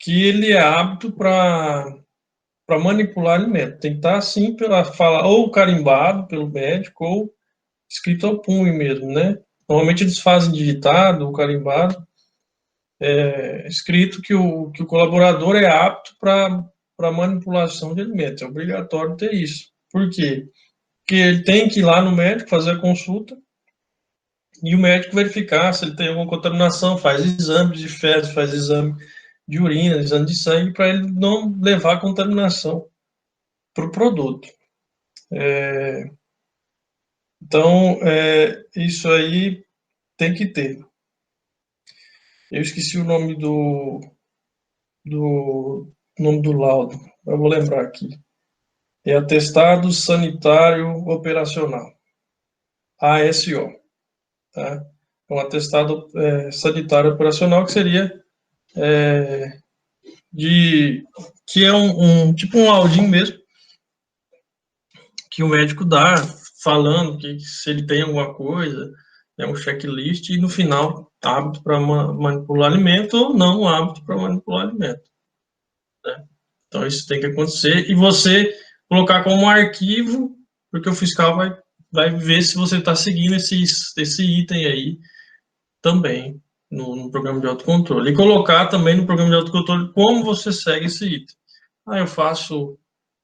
que ele é apto para manipular alimento. Tem que estar assim pela fala, ou carimbado pelo médico, ou escrito ao punho mesmo, né? Normalmente eles fazem digitado, ou carimbado, escrito que o colaborador é apto para manipulação de alimentos. É obrigatório ter isso. Por quê? Porque ele tem que ir lá no médico fazer a consulta e o médico verificar se ele tem alguma contaminação, faz exames de fezes, faz exame de urina, exame de sangue, para ele não levar contaminação para o produto. Então, isso aí tem que ter. Eu esqueci o nome do laudo, eu vou lembrar aqui. É Atestado Sanitário Operacional, ASO, tá? É um atestado sanitário operacional que seria que é tipo um laudinho mesmo, que o médico dá, falando que se ele tem alguma coisa, é um checklist, e no final, hábito para manipular alimento ou não hábito para manipular alimento. Né? Então, isso tem que acontecer, e você colocar como um arquivo, porque o fiscal vai ver se você está seguindo esse item aí também, no programa de autocontrole. E colocar também no programa de autocontrole como você segue esse item. Eu faço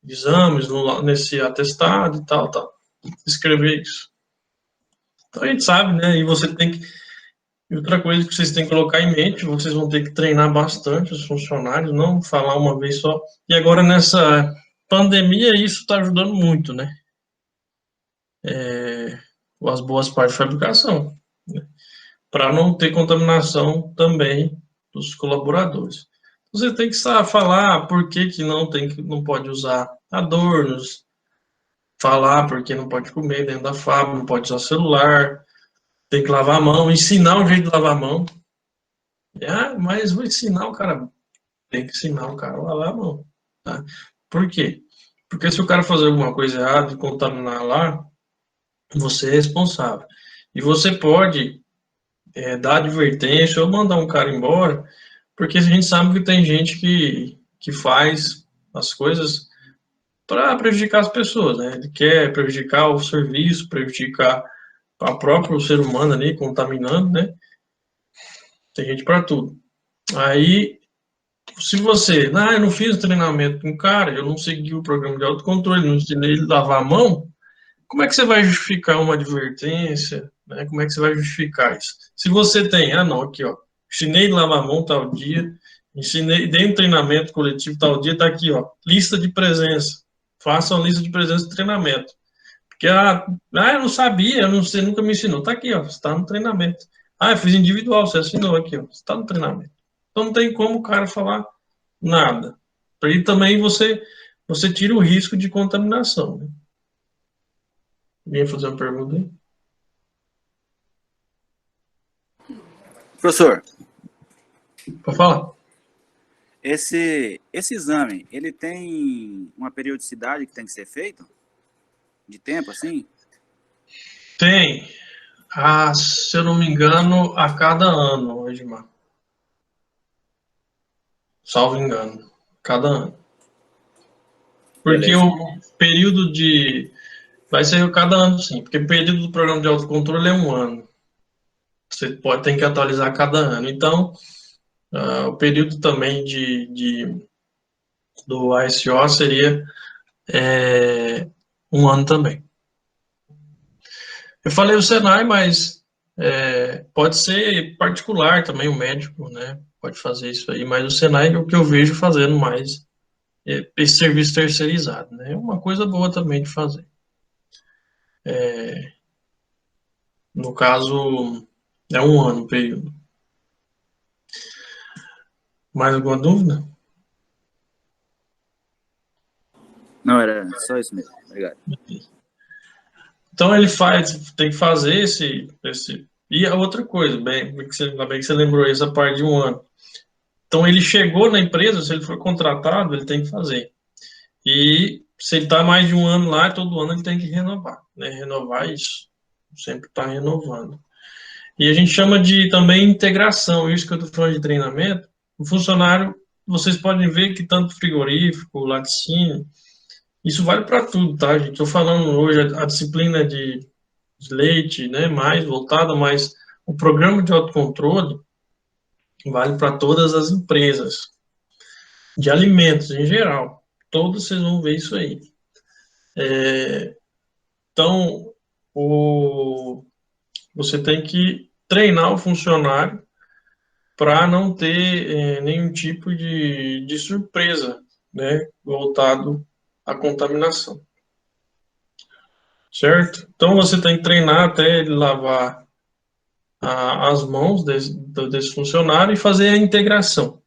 exames nesse atestado e tal. Escrever isso. Então a gente sabe, né? E você tem que. E outra coisa que vocês têm que colocar em mente, vocês vão ter que treinar bastante os funcionários, não falar uma vez só. E agora nessa pandemia isso está ajudando muito, né? As boas partes de fabricação, né? Para não ter contaminação também dos colaboradores. Você tem que falar por que não pode usar adornos, falar porque não pode comer dentro da fábrica, não pode usar celular, tem que lavar a mão, ensinar o jeito de lavar a mão. Mas vou ensinar o cara, tem que ensinar o cara a lavar a mão. Tá? Por quê? Porque se o cara fazer alguma coisa errada e contaminar lá, você é responsável. E você pode dar advertência ou mandar um cara embora, porque a gente sabe que tem gente que faz as coisas para prejudicar as pessoas, né? Ele quer prejudicar o serviço, prejudicar o próprio ser humano ali, contaminando, né? Tem gente para tudo. Aí, se você, eu não fiz treinamento com o cara, eu não segui o programa de autocontrole, não ensinei ele a lavar a mão, como é que você vai justificar uma advertência, né? Como é que você vai justificar isso? Se você tem, não, aqui, ó, ensinei a lavar a mão tal dia, dei um treinamento coletivo tal dia, tá aqui, ó, lista de presença. Faça uma lista de presença de treinamento. Porque, eu não sabia, eu não sei, nunca me ensinou. Tá aqui, ó, você está no treinamento. Eu fiz individual, você assinou aqui, ó, você está no treinamento. Então não tem como o cara falar nada. E também você tira o risco de contaminação. Né? Vinha fazer uma pergunta aí? Professor, Pode falar. esse exame, ele tem uma periodicidade que tem que ser feito? De tempo, assim? Tem. Se eu não me engano, a cada ano, Edmar. Salvo engano. Cada ano. Porque Beleza. o período de... Vai ser cada ano, sim. Porque o período do programa de autocontrole é 1 ano. Você tem que atualizar cada ano. Então, o período também do ASO seria 1 ano também. Eu falei o Senai, mas pode ser particular também, o médico, né? Pode fazer isso aí, mas o Senai é o que eu vejo fazendo mais esse serviço terceirizado, né? É uma coisa boa também de fazer. No caso, é 1 ano o período. Mais alguma dúvida? Não, era só isso mesmo. Obrigado. Então ele tem que fazer esse. E a outra coisa, ainda bem que você lembrou essa parte de 1 ano. Então ele chegou na empresa, se ele for contratado, ele tem que fazer. E se ele está mais de 1 ano lá, todo ano ele tem que renovar, né? Renovar isso. Sempre está renovando. E a gente chama de também integração, isso que eu estou falando de treinamento. O funcionário vocês podem ver que tanto frigorífico, laticínio, isso vale para tudo, tá, gente? Estou falando hoje a disciplina de leite, né, mais voltada, mas o programa de autocontrole vale para todas as empresas, de alimentos em geral. Todos vocês vão ver isso aí. Então, você tem que treinar o funcionário para não ter nenhum tipo de surpresa, né, voltado à contaminação. Certo? Então, você tem que treinar até ele lavar as mãos desse funcionário e fazer a integração.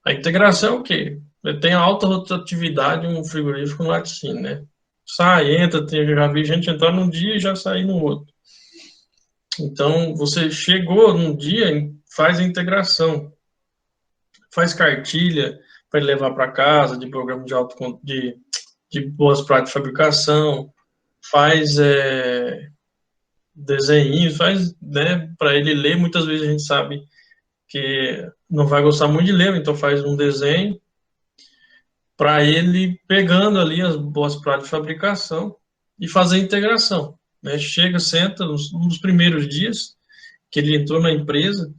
A integração é o quê? Tem alta rotatividade um frigorífico no laticínio, né? Sai, entra, já vi gente entrar num dia e já sair no outro. Então, você chegou num dia, faz a integração, faz cartilha para levar para casa, de programa de boas práticas de fabricação, faz desenhos, faz, né, para ele ler. Muitas vezes a gente sabe que não vai gostar muito de ler, então faz um desenho para ele pegando ali as boas práticas de fabricação e fazer a integração, né? Chega, senta nos primeiros dias que ele entrou na empresa,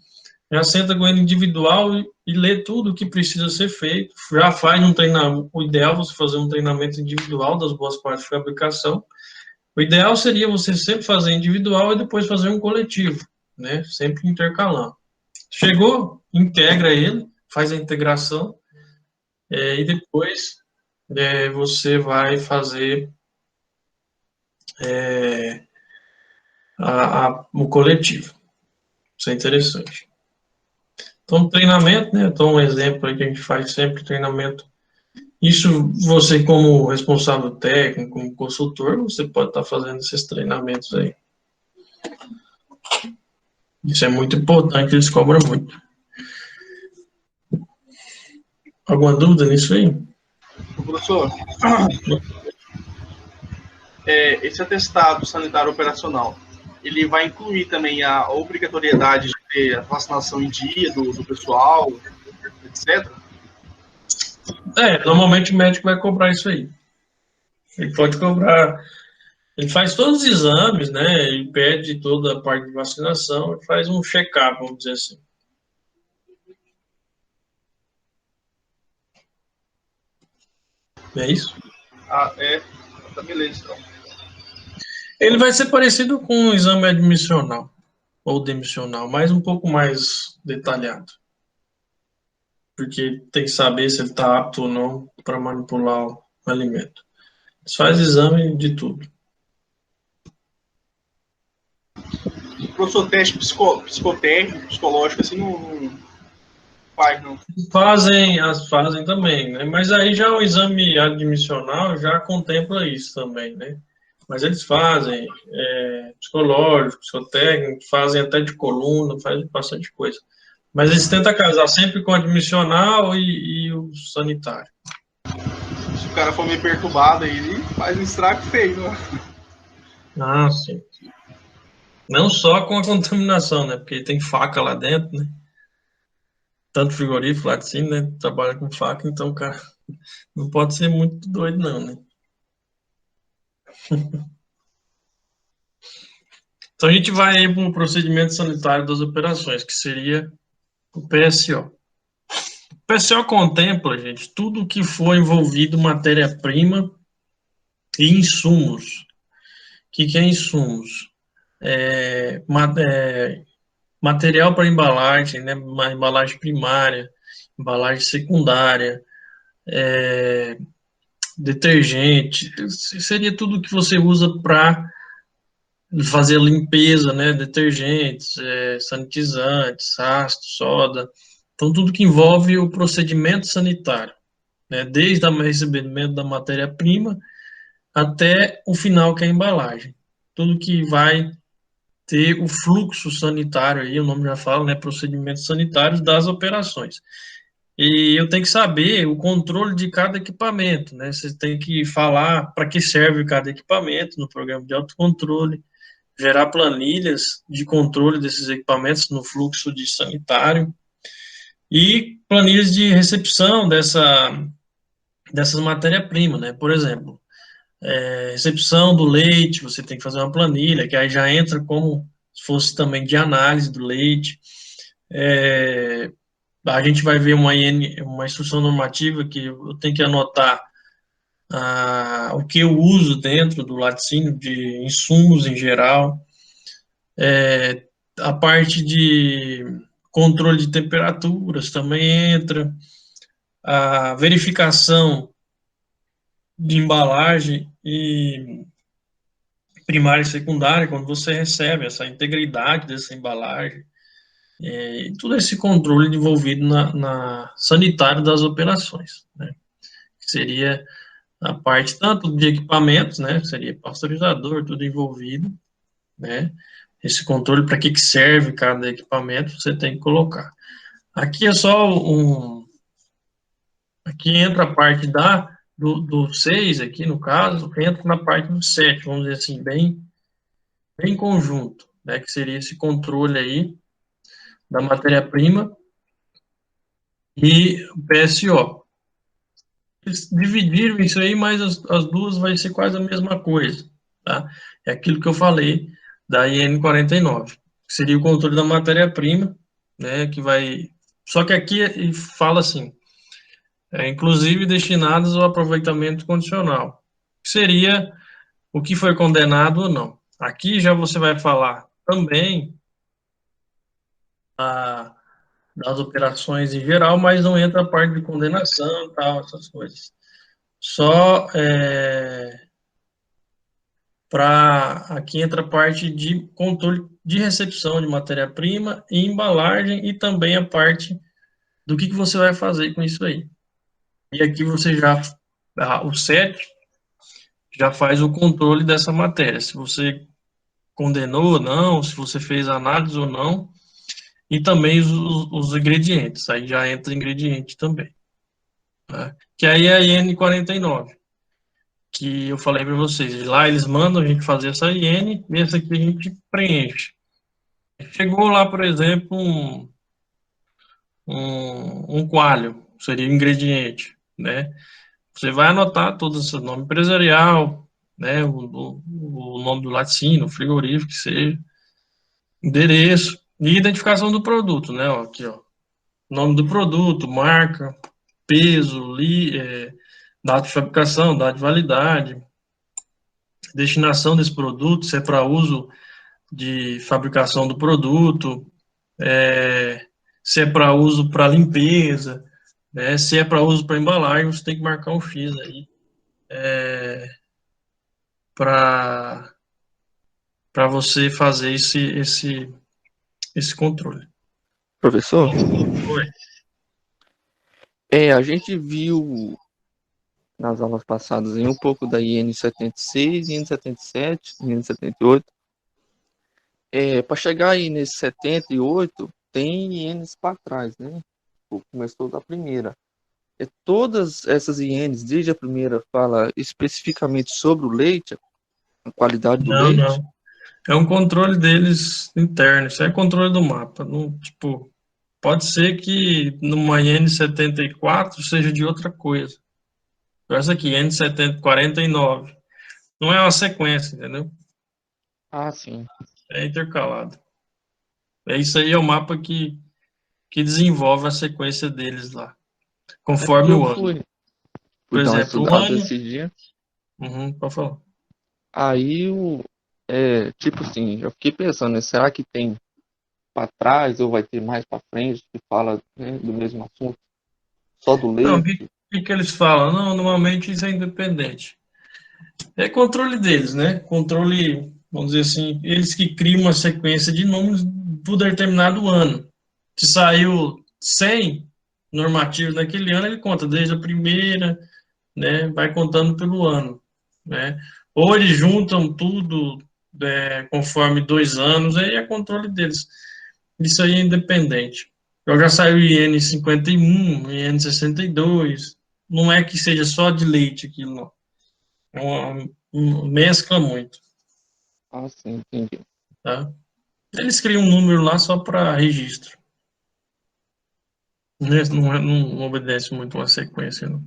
já senta com ele individual e lê tudo o que precisa ser feito, já faz um treinamento. O ideal é você fazer um treinamento individual das boas práticas de fabricação. O ideal seria você sempre fazer individual e depois fazer um coletivo, né? Sempre intercalando. Chegou, integra ele, faz a integração, e depois você vai fazer o coletivo. Isso é interessante. Então, treinamento, né? Então, um exemplo aí que a gente faz sempre, treinamento. Isso, você como responsável técnico, como consultor, você pode estar fazendo esses treinamentos aí. Isso é muito importante, eles cobram muito. Alguma dúvida nisso aí? Professor, esse atestado sanitário operacional, ele vai incluir também a obrigatoriedade de ter a vacinação em dia do pessoal, etc? Normalmente o médico vai cobrar isso aí. Ele pode cobrar, ele faz todos os exames, né? Ele pede toda a parte de vacinação e faz um check-up, vamos dizer assim. É isso? Tá beleza, então. Ele vai ser parecido com um exame admissional ou demissional, mas um pouco mais detalhado. Porque tem que saber se ele está apto ou não para manipular o alimento. Eles fazem exame de tudo. Professor, teste psicotécnico, psicológico, assim, não faz, não. Fazem também, né? Mas aí já o exame admissional já contempla isso também, né? Mas eles fazem psicológico, psicotécnico, fazem até de coluna, fazem bastante coisa. Mas eles tentam casar sempre com o admissional e o sanitário. Se o cara for meio perturbado aí, ele faz um estrago feio, né? Ah, sim. Não só com a contaminação, né? Porque tem faca lá dentro, né? Tanto frigorífico, laticínio, né? Trabalha com faca, então, cara, não pode ser muito doido, não, né? Então, a gente vai aí para o procedimento sanitário das operações, que seria o PSO. O PSO contempla, gente, tudo que for envolvido matéria-prima e insumos. O que é insumos? Material para embalagem, né? Uma embalagem primária, embalagem secundária, detergente, seria tudo que você usa para fazer a limpeza, né? Detergentes, sanitizantes, ácido, soda. Então, tudo que envolve o procedimento sanitário, né? Desde o recebimento da matéria-prima até o final, que é a embalagem. Tudo que vai ter o fluxo sanitário, aí o nome já fala, né? Procedimentos sanitários das operações. E eu tenho que saber o controle de cada equipamento, né? Você tem que falar para que serve cada equipamento no programa de autocontrole, gerar planilhas de controle desses equipamentos no fluxo de sanitário, E planilhas de recepção dessas matérias-primas, né? Por exemplo, recepção do leite, você tem que fazer uma planilha, que aí já entra como se fosse também de análise do leite. A gente vai ver uma instrução normativa que eu tenho que anotar o que eu uso dentro do laticínio de insumos em geral, a parte de controle de temperaturas também entra, a verificação de embalagem e primária e secundária, quando você recebe essa integridade dessa embalagem, e todo esse controle envolvido na sanitário das operações, né? Que seria a parte tanto de equipamentos, né? Seria pasteurizador, tudo envolvido, né? Esse controle, para que serve cada equipamento, você tem que colocar. Aqui é só aqui entra a parte do 6, aqui no caso, entra na parte do 7, vamos dizer assim, bem conjunto, né? Que seria esse controle aí da matéria-prima e o PSO. Eles dividiram isso aí, mas as duas vai ser quase a mesma coisa, tá? É aquilo que eu falei da IN 49, que seria o controle da matéria-prima, né, que vai... Só que aqui fala assim, inclusive destinadas ao aproveitamento condicional, que seria o que foi condenado ou não. Aqui já você vai falar também das operações em geral, mas não entra a parte de condenação e tal, essas coisas. Só aqui entra a parte de controle de recepção de matéria-prima e embalagem e também a parte do que você vai fazer com isso aí. E aqui você o 7 já faz o controle dessa matéria, se você condenou ou não, se você fez análise ou não, e também os ingredientes, aí já entra ingrediente também, né? Que aí é a IN 49, que eu falei para vocês. Lá eles mandam a gente fazer essa IN e essa aqui a gente preenche. Chegou lá, por exemplo, um coalho, seria o ingrediente, né? Você vai anotar todo o seu nome empresarial, né? O nome do laticínio, frigorífico, que seja, endereço e identificação do produto, né? Ó, aqui, ó, nome do produto, marca, peso, data de fabricação, data de validade, destinação desse produto, se é para uso de fabricação do produto, se é para uso para limpeza, né? Se é para uso para embalagem, você tem que marcar um X aí para você fazer esse controle. Professor, Oi. a gente viu nas aulas passadas aí um pouco da IN 76, IN 77, IN 78. Para chegar aí nesse 78, tem INs para trás, né? Começou da primeira. Todas essas INs, desde a primeira, fala especificamente sobre o leite, a qualidade do leite? Não. É um controle deles interno, isso é controle do mapa. Não, tipo, pode ser que numa N74 seja de outra coisa. Essa aqui, N749. Não é uma sequência, entendeu? Ah, sim. É intercalado. Isso aí é o mapa que desenvolve a sequência deles lá, conforme Porque eu o ano. fui Por dar uma exemplo, o estudada ano. esse dia. Pode falar. Aí, tipo assim, eu fiquei pensando, né, será que tem para trás ou vai ter mais para frente que fala, né, do mesmo assunto? Só do Não, o leite? que eles falam? Não, normalmente isso é independente. É controle deles, né? Controle, vamos dizer assim, eles que criam uma sequência de números por determinado ano. Se saiu 100 normativos naquele ano, ele conta desde a primeira, né? Vai contando pelo ano, né? Ou eles juntam tudo conforme 2 anos, aí é controle deles. Isso aí é independente. Eu já saiu IN 51, IN 62, não é que seja só de leite aquilo, não. Mescla muito, Ah, sim, entendi. tá? Eles criam um número lá só para registro. Não obedece muito uma sequência, não.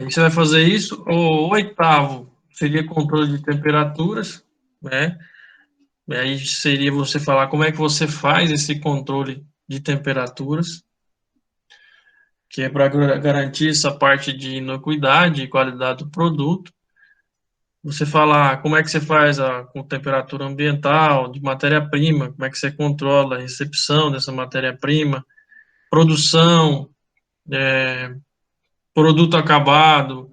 Você vai fazer isso. O oitavo seria controle de temperaturas, né? E aí seria você falar como é que você faz esse controle de temperaturas, que é para garantir essa parte de inocuidade e qualidade do produto. Você falar como é que você faz com temperatura ambiental, de matéria-prima, como é que você controla a recepção dessa matéria-prima, produção, produto acabado,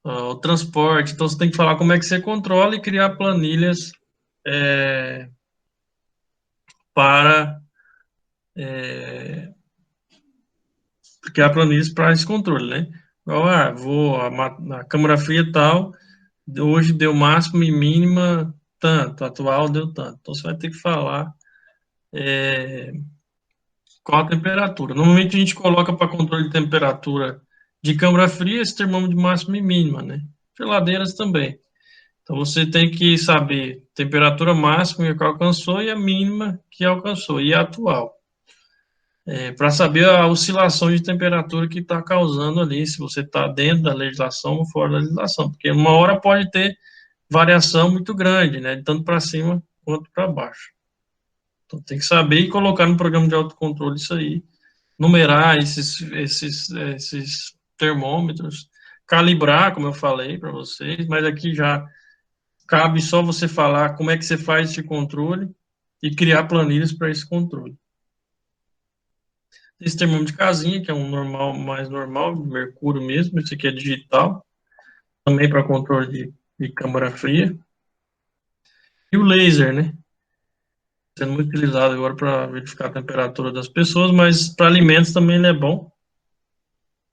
o transporte. Então, você tem que falar como é que você controla e criar planilhas para criar planilhas para esse controle, né? Igual, a câmara fria tal, hoje deu máxima e mínima tanto, atual deu tanto. Então, você vai ter que falar qual a temperatura. Normalmente, a gente coloca para controle de temperatura de câmara fria esse termômetro de máxima e mínima, né? Geladeiras também. Então, você tem que saber a temperatura máxima que alcançou e a mínima que alcançou, e a atual. Para saber a oscilação de temperatura que está causando ali, se você está dentro da legislação ou fora da legislação, porque uma hora pode ter variação muito grande, né, de tanto para cima quanto para baixo. Então, tem que saber e colocar no programa de autocontrole isso aí, numerar esses termômetros, calibrar, como eu falei para vocês, mas aqui já cabe só você falar como é que você faz esse controle e criar planilhas para esse controle. Esse termômetro de casinha, que é um normal, mais normal, de mercúrio mesmo, esse aqui é digital, também para controle de câmara fria. E o laser, né? Sendo muito utilizado agora para verificar a temperatura das pessoas, mas para alimentos também ele é bom,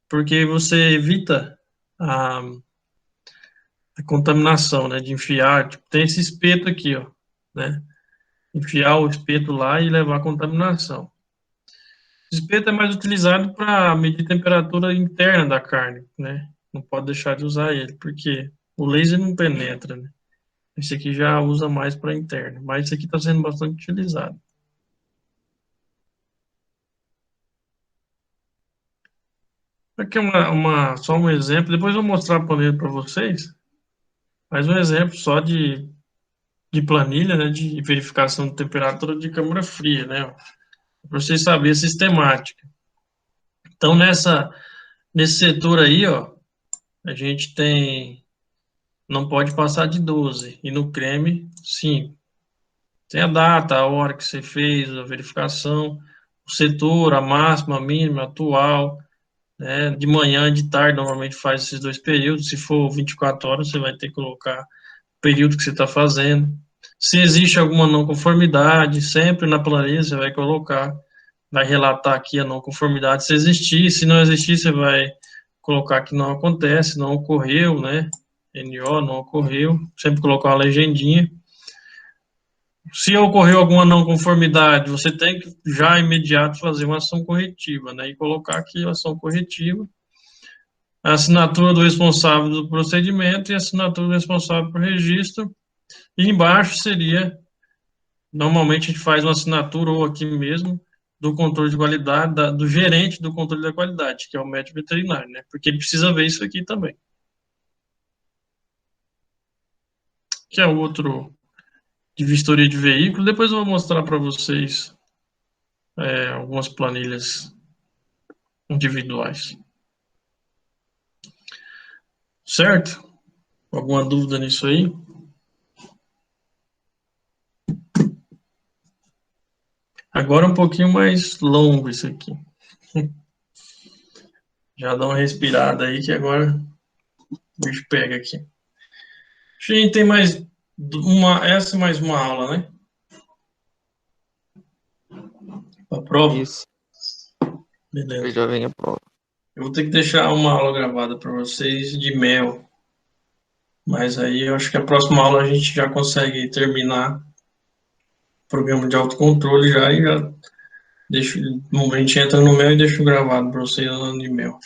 porque você evita a contaminação, né? De enfiar, tipo, tem esse espeto aqui, ó, né? Enfiar o espeto lá e levar a contaminação. O espeto é mais utilizado para medir a temperatura interna da carne, né? Não pode deixar de usar ele, porque o laser não penetra, né? Esse aqui já usa mais para interno, mas esse aqui está sendo bastante utilizado. Aqui é só um exemplo, depois eu vou mostrar a planilha para vocês, mas um exemplo só de planilha, né, de verificação de temperatura de câmara fria, né, para vocês saberem a sistemática. Então, nesse setor aí, ó, a gente não pode passar de 12, e no creme, 5. Tem a data, a hora que você fez, a verificação, o setor, a máxima, a mínima, a atual, né? De manhã, de tarde, normalmente faz esses dois períodos. Se for 24 horas, você vai ter que colocar o período que você está fazendo. Se existe alguma não conformidade, sempre na planilha você vai colocar, vai relatar aqui a não conformidade se existir. Se não existir, você vai colocar que não acontece, não ocorreu, né? NO, não ocorreu. Sempre colocar uma legendinha. Se ocorreu alguma não conformidade, você tem que já imediato fazer uma ação corretiva, né? E colocar aqui a ação corretiva, a assinatura do responsável do procedimento e a assinatura do responsável por registro. E embaixo seria, normalmente a gente faz uma assinatura ou aqui mesmo, do controle de qualidade, do gerente do controle da qualidade, que é o médico veterinário, né? Porque ele precisa ver isso aqui também. Que é o outro de vistoria de veículo. Depois eu vou mostrar para vocês algumas planilhas individuais. Certo? Alguma dúvida nisso aí? Agora um pouquinho mais longo isso aqui. Já dá uma respirada aí que agora o bicho pega aqui. A gente tem mais essa e mais uma aula, né? A prova? Isso. Beleza. Já vem a prova. Eu vou ter que deixar uma aula gravada para vocês de mel. Mas aí eu acho que a próxima aula a gente já consegue terminar o programa de autocontrole já e já deixo, a gente entra no mel e deixo gravado para vocês andando de mel.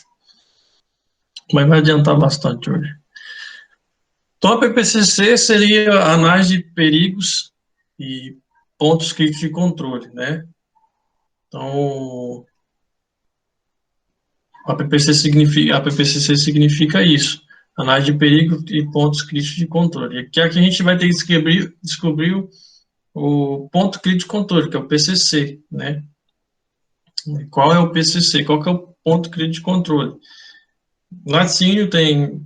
Mas vai adiantar bastante hoje. Então, a PPCC seria a análise de perigos e pontos críticos de controle, né? Então, a PPCC significa isso, análise de perigo e pontos críticos de controle. E aqui a gente vai ter que descobrir o ponto crítico de controle, que é o PCC, né? Qual é o PCC? Qual que é o ponto crítico de controle? Laticínio tem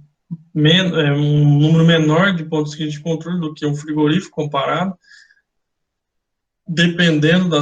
um número menor de pontos críticos de controle do que um frigorífico comparado, dependendo da